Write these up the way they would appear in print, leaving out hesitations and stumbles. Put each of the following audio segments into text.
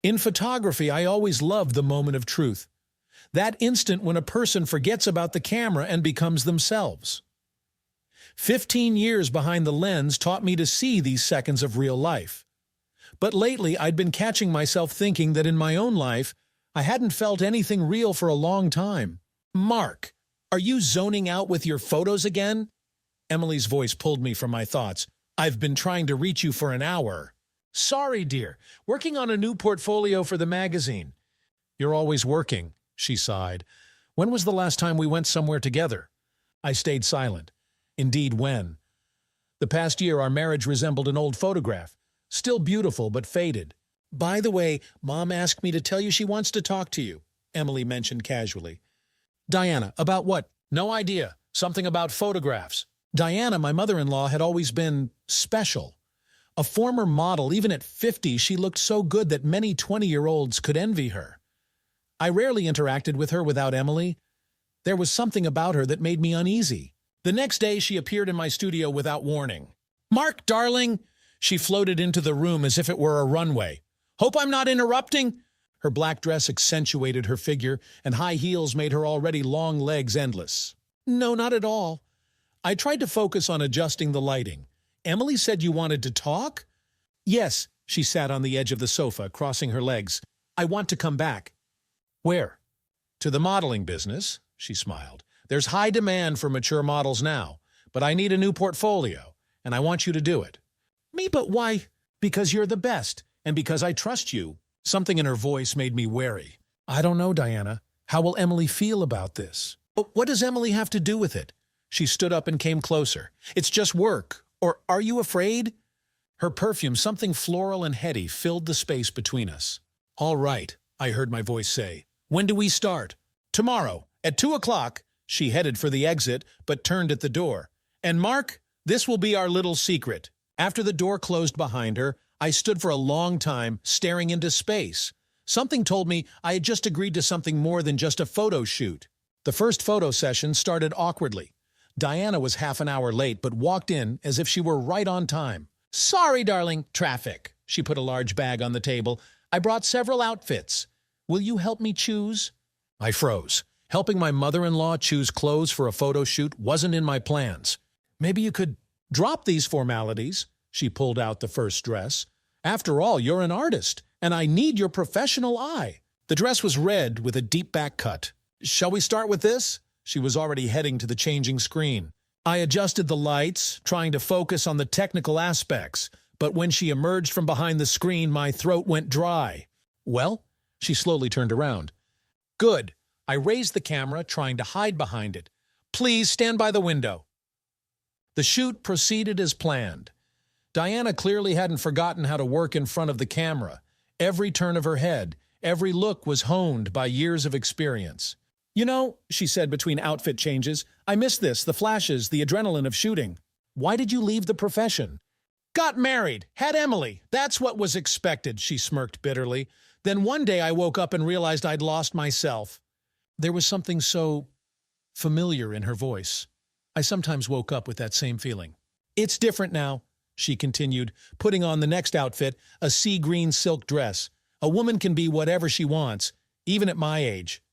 In photography, I always loved the moment of truth. That instant when a person forgets about the camera and becomes themselves. 15 years behind the lens taught me to see these seconds of real life. But lately, I'd been catching myself thinking that in my own life, I hadn't felt anything real for a long time. Mark, are you zoning out with your photos again? Emily's voice pulled me from my thoughts. I've been trying to reach you for an hour. Sorry, dear. Working on a new portfolio for the magazine. You're always working, she sighed. When was the last time we went somewhere together? I stayed silent. Indeed, when? The past year, our marriage resembled an old photograph. Still beautiful, but faded. By the way, Mom asked me to tell you she wants to talk to you, Emily mentioned casually. Diana, about what? No idea. Something about photographs. Diana, my mother-in-law, had always been special. A former model, even at 50, she looked so good that many 20-year-olds could envy her. I rarely interacted with her without Emily. There was something about her that made me uneasy. The next day, she appeared in my studio without warning. Mark, darling! She floated into the room as if it were a runway. Hope I'm not interrupting? Her black dress accentuated her figure, and high heels made her already long legs endless. No, not at all. I tried to focus on adjusting the lighting. Emily said you wanted to talk? Yes, she sat on the edge of the sofa, crossing her legs. I want to come back. Where? To the modeling business, she smiled. There's high demand for mature models now, but I need a new portfolio, and I want you to do it. Me, but why? Because you're the best, and because I trust you. Something in her voice made me wary. I don't know, Diana. How will Emily feel about this? But what does Emily have to do with it? She stood up and came closer. It's just work. Or are you afraid? Her perfume, something floral and heady, filled the space between us. All right, I heard my voice say. When do we start? Tomorrow, at 2 o'clock. She headed for the exit, but turned at the door. And Mark, this will be our little secret. After the door closed behind her, I stood for a long time, staring into space. Something told me I had just agreed to something more than just a photo shoot. The first photo session started awkwardly. Diana was half an hour late, but walked in as if she were right on time. Sorry, darling, traffic. She put a large bag on the table. I brought several outfits. Will you help me choose? I froze. Helping my mother-in-law choose clothes for a photo shoot wasn't in my plans. Maybe you could drop these formalities. She pulled out the first dress. After all, you're an artist, and I need your professional eye. The dress was red with a deep back cut. Shall we start with this? She was already heading to the changing screen. I adjusted the lights, trying to focus on the technical aspects, but when she emerged from behind the screen, my throat went dry. Well? She slowly turned around. Good. I raised the camera, trying to hide behind it. Please stand by the window. The shoot proceeded as planned. Diana clearly hadn't forgotten how to work in front of the camera. Every turn of her head, every look was honed by years of experience. You know, she said between outfit changes, I miss this, the flashes, the adrenaline of shooting. Why did you leave the profession? Got married, had Emily. That's what was expected, she smirked bitterly. Then one day I woke up and realized I'd lost myself. There was something so familiar in her voice. I sometimes woke up with that same feeling. It's different now, she continued, putting on the next outfit, a sea green silk dress. A woman can be whatever she wants, even at my age.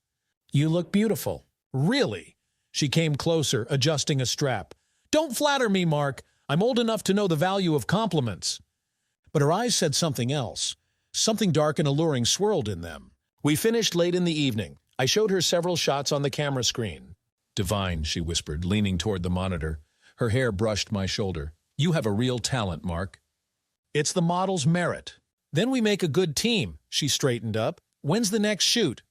You look beautiful. Really? She came closer, adjusting a strap. Don't flatter me, Mark. I'm old enough to know the value of compliments. But her eyes said something else. Something dark and alluring swirled in them. We finished late in the evening. I showed her several shots on the camera screen. Divine, she whispered, leaning toward the monitor. Her hair brushed my shoulder. You have a real talent, Mark. It's the model's merit. Then we make a good team, she straightened up. When's the next shoot?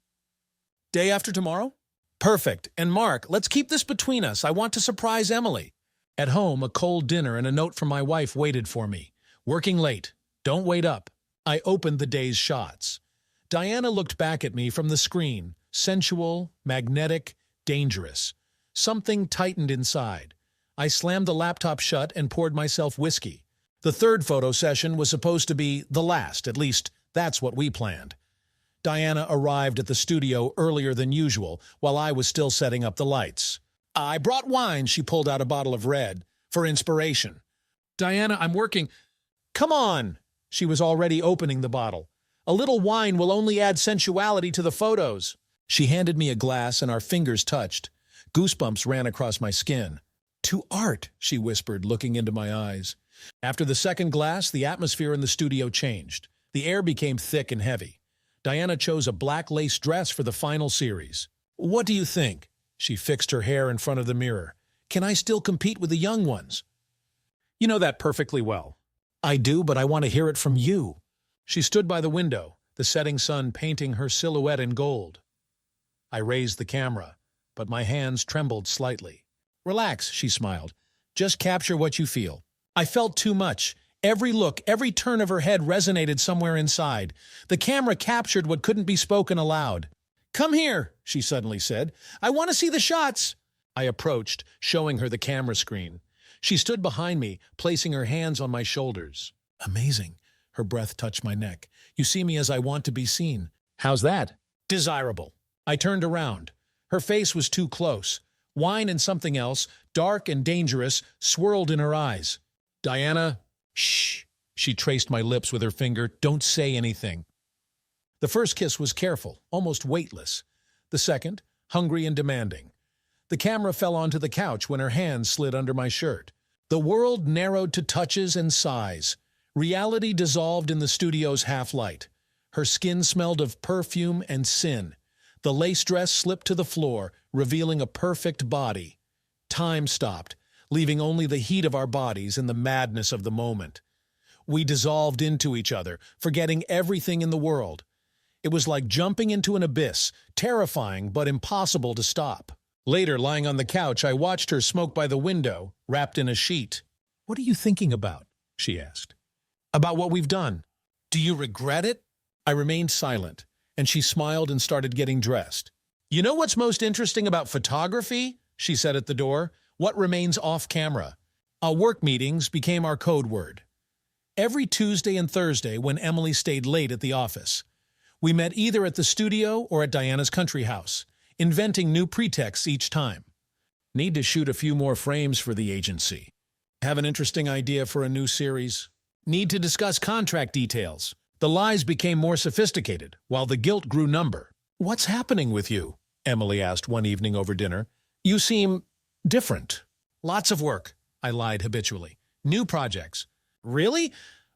Day after tomorrow? Perfect. And Mark, let's keep this between us. I want to surprise Emily. At home, a cold dinner and a note from my wife waited for me. Working late. Don't wait up. I opened the day's shots. Diana looked back at me from the screen. Sensual, magnetic, dangerous. Something tightened inside. I slammed the laptop shut and poured myself whiskey. The third photo session was supposed to be the last, at least that's what we planned. Diana arrived at the studio earlier than usual, while I was still setting up the lights. I brought wine, she pulled out a bottle of red, for inspiration. Diana, I'm working. Come on! She was already opening the bottle. A little wine will only add sensuality to the photos. She handed me a glass and our fingers touched. Goosebumps ran across my skin. To art, she whispered, looking into my eyes. After the second glass, the atmosphere in the studio changed. The air became thick and heavy. Diana chose a black lace dress for the final series. What do you think? She fixed her hair in front of the mirror. Can I still compete with the young ones? You know that perfectly well. I do, but I want to hear it from you. She stood by the window, the setting sun painting her silhouette in gold. I raised the camera, but my hands trembled slightly. Relax, she smiled. Just capture what you feel. I felt too much. Every look, every turn of her head resonated somewhere inside. The camera captured what couldn't be spoken aloud. Come here, she suddenly said. I want to see the shots. I approached, showing her the camera screen. She stood behind me, placing her hands on my shoulders. Amazing. Her breath touched my neck. You see me as I want to be seen. How's that? Desirable. I turned around. Her face was too close. Wine and something else, dark and dangerous, swirled in her eyes. Diana, shh. She traced my lips with her finger. Don't say anything. The first kiss was careful, almost weightless. The second, hungry and demanding. The camera fell onto the couch when her hands slid under my shirt. The world narrowed to touches and sighs. Reality dissolved in the studio's half-light. Her skin smelled of perfume and sin. The lace dress slipped to the floor, revealing a perfect body. Time stopped, leaving only the heat of our bodies and the madness of the moment. We dissolved into each other, forgetting everything in the world. It was like jumping into an abyss, terrifying but impossible to stop. Later, lying on the couch, I watched her smoke by the window, wrapped in a sheet. What are you thinking about? She asked. About what we've done. Do you regret it? I remained silent, and she smiled and started getting dressed. You know what's most interesting about photography? She said at the door. What remains off camera? Our work meetings became our code word. Every Tuesday and Thursday when Emily stayed late at the office, we met either at the studio or at Diana's country house, inventing new pretexts each time. Need to shoot a few more frames for the agency. Have an interesting idea for a new series. Need to discuss contract details. The lies became more sophisticated, while the guilt grew number. What's happening with you? Emily asked one evening over dinner. You seem different. Lots of work, I lied habitually. New projects. Really?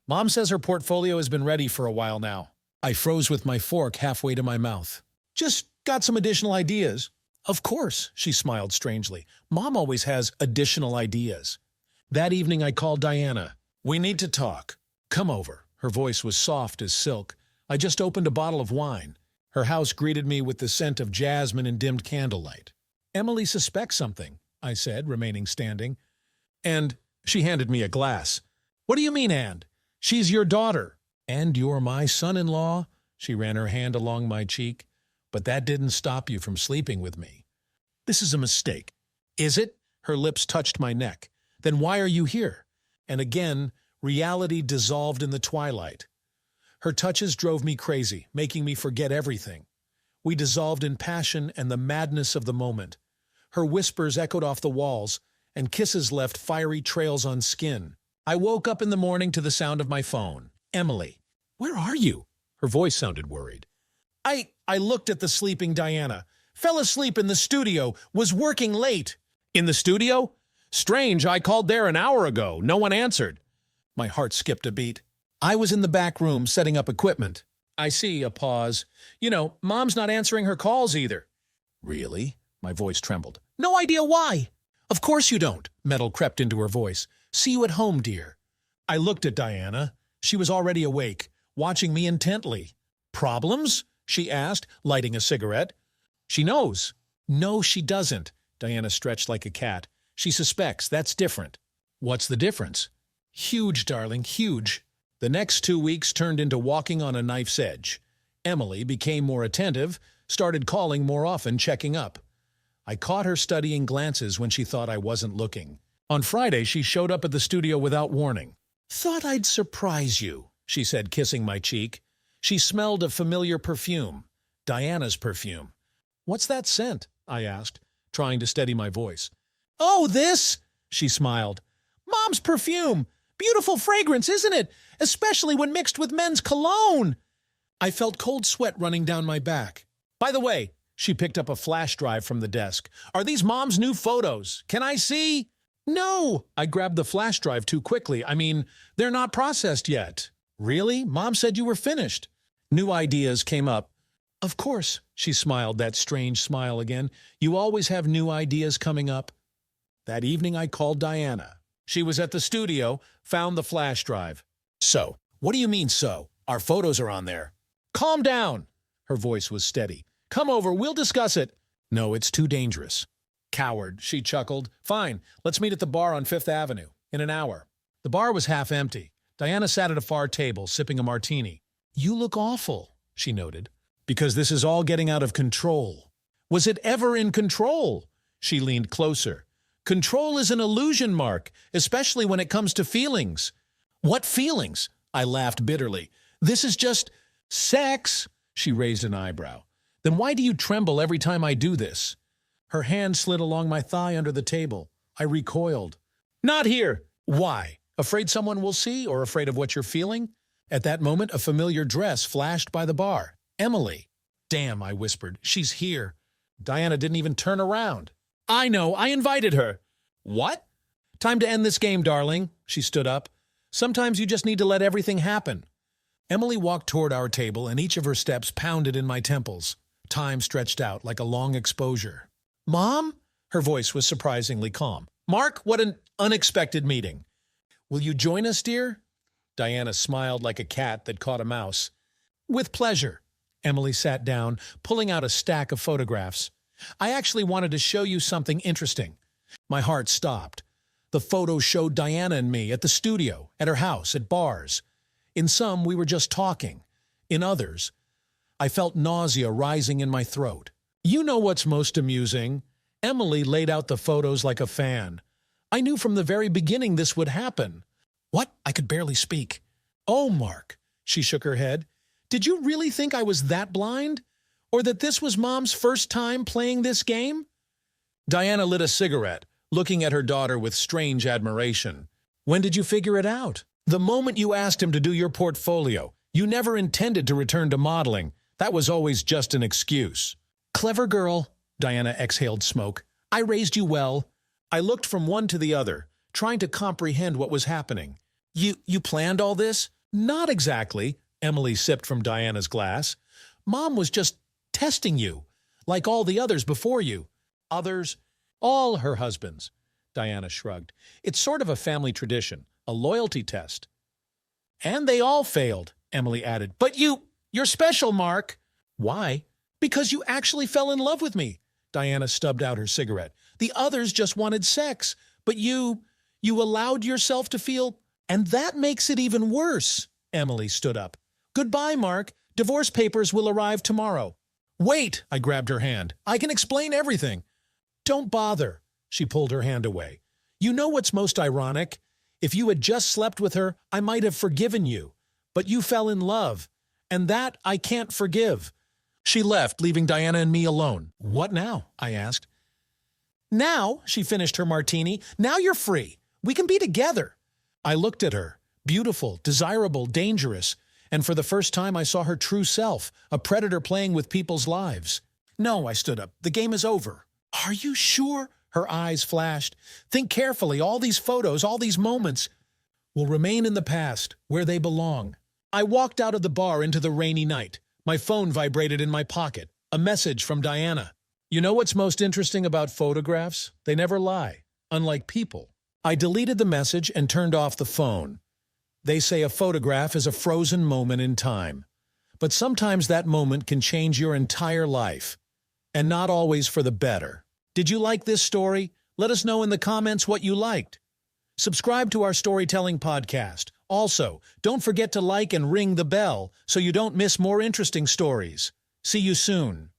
Mom says her portfolio has been ready for a while now. I froze with my fork halfway to my mouth. Just got some additional ideas. Of course, she smiled strangely. Mom always has additional ideas. That evening I called Diana. We need to talk. Come over. Her voice was soft as silk. I just opened a bottle of wine. Her house greeted me with the scent of jasmine and dimmed candlelight. Emily suspects something, I said, remaining standing. And she handed me a glass. What do you mean, and? She's your daughter. And you're my son-in-law? She ran her hand along my cheek. But that didn't stop you from sleeping with me. This is a mistake. Is it? Her lips touched my neck. Then why are you here? And again, reality dissolved in the twilight. Her touches drove me crazy, making me forget everything. We dissolved in passion and the madness of the moment. Her whispers echoed off the walls, and kisses left fiery trails on skin. I woke up in the morning to the sound of my phone. Emily, where are you? Her voice sounded worried. I looked at the sleeping Diana. Fell asleep in the studio, was working late. In the studio? Strange, I called there an hour ago. No one answered. My heart skipped a beat. I was in the back room setting up equipment. I see, a pause. You know, Mom's not answering her calls either. Really? My voice trembled. No idea why. Of course you don't. Metal crept into her voice. See you at home, dear. I looked at Diana. She was already awake, watching me intently. Problems? She asked, lighting a cigarette. She knows. No, she doesn't. Diana stretched like a cat. She suspects. That's different. What's the difference? Huge, darling, huge. The next 2 weeks turned into walking on a knife's edge. Emily became more attentive, started calling more often, checking up. I caught her studying glances when she thought I wasn't looking. On Friday, she showed up at the studio without warning. Thought I'd surprise you, she said, kissing my cheek. She smelled a familiar perfume, Diana's perfume. What's that scent? I asked, trying to steady my voice. Oh, this? She smiled. Mom's perfume. Beautiful fragrance, isn't it? Especially when mixed with men's cologne. I felt cold sweat running down my back. By the way, she picked up a flash drive from the desk. Are these Mom's new photos? Can I see? No! I grabbed the flash drive too quickly. I mean, they're not processed yet. Really? Mom said you were finished. New ideas came up. Of course, she smiled that strange smile again. You always have new ideas coming up. That evening I called Diana. She was at the studio, found the flash drive. So, what do you mean so? Our photos are on there. Calm down. Her voice was steady. Come over, we'll discuss it. No, it's too dangerous. Coward, she chuckled. Fine, let's meet at the bar on Fifth Avenue, in an hour. The bar was half empty. Diana sat at a far table, sipping a martini. You look awful, she noted. Because this is all getting out of control. Was it ever in control? She leaned closer. Control is an illusion, Mark, especially when it comes to feelings. What feelings? I laughed bitterly. This is just sex. She raised an eyebrow. Then why do you tremble every time I do this? Her hand slid along my thigh under the table. I recoiled. Not here. Why? Afraid someone will see or afraid of what you're feeling? At that moment, a familiar dress flashed by the bar. Emily. Damn, I whispered. She's here. Diana didn't even turn around. I know, I invited her. What? Time to end this game, darling. She stood up. Sometimes you just need to let everything happen. Emily walked toward our table, and each of her steps pounded in my temples. Time stretched out like a long exposure. Mom? Her voice was surprisingly calm. Mark, what an unexpected meeting. Will you join us, dear? Diana smiled like a cat that caught a mouse. With pleasure. Emily sat down, pulling out a stack of photographs. I actually wanted to show you something interesting. My heart stopped. The photos showed Diana and me at the studio, at her house, at bars. In some, we were just talking. In others, I felt nausea rising in my throat. You know what's most amusing? Emily laid out the photos like a fan. I knew from the very beginning this would happen. What? I could barely speak. Oh, Mark, she shook her head. Did you really think I was that blind? Or that this was Mom's first time playing this game? Diana lit a cigarette, looking at her daughter with strange admiration. When did you figure it out? The moment you asked him to do your portfolio. You never intended to return to modeling. That was always just an excuse. Clever girl, Diana exhaled smoke. I raised you well. I looked from one to the other, trying to comprehend what was happening. You planned all this? Not exactly, Emily sipped from Diana's glass. Mom was just testing you, like all the others before you. Others? All her husbands, Diana shrugged. It's sort of a family tradition, a loyalty test. And they all failed, Emily added. But you're special, Mark. Why? Because you actually fell in love with me. Diana stubbed out her cigarette. The others just wanted sex, but you allowed yourself to feel, and that makes it even worse. Emily stood up. Goodbye, Mark. Divorce papers will arrive tomorrow. Wait, I grabbed her hand. I can explain everything. Don't bother. She pulled her hand away. You know what's most ironic? If you had just slept with her, I might have forgiven you. But you fell in love, and that I can't forgive. She left, leaving Diana and me alone. What now? I asked. Now, she finished her martini, now you're free. We can be together. I looked at her, beautiful, desirable, dangerous, and for the first time I saw her true self, a predator playing with people's lives. No, I stood up. The game is over. Are you sure? Her eyes flashed. Think carefully. All these photos, all these moments will remain in the past, where they belong. I walked out of the bar into the rainy night. My phone vibrated in my pocket. A message from Diana. You know what's most interesting about photographs? They never lie, unlike people. I deleted the message and turned off the phone. They say a photograph is a frozen moment in time. But sometimes that moment can change your entire life. And not always for the better. Did you like this story? Let us know in the comments what you liked. Subscribe to our storytelling podcast. Also, don't forget to like and ring the bell so you don't miss more interesting stories. See you soon.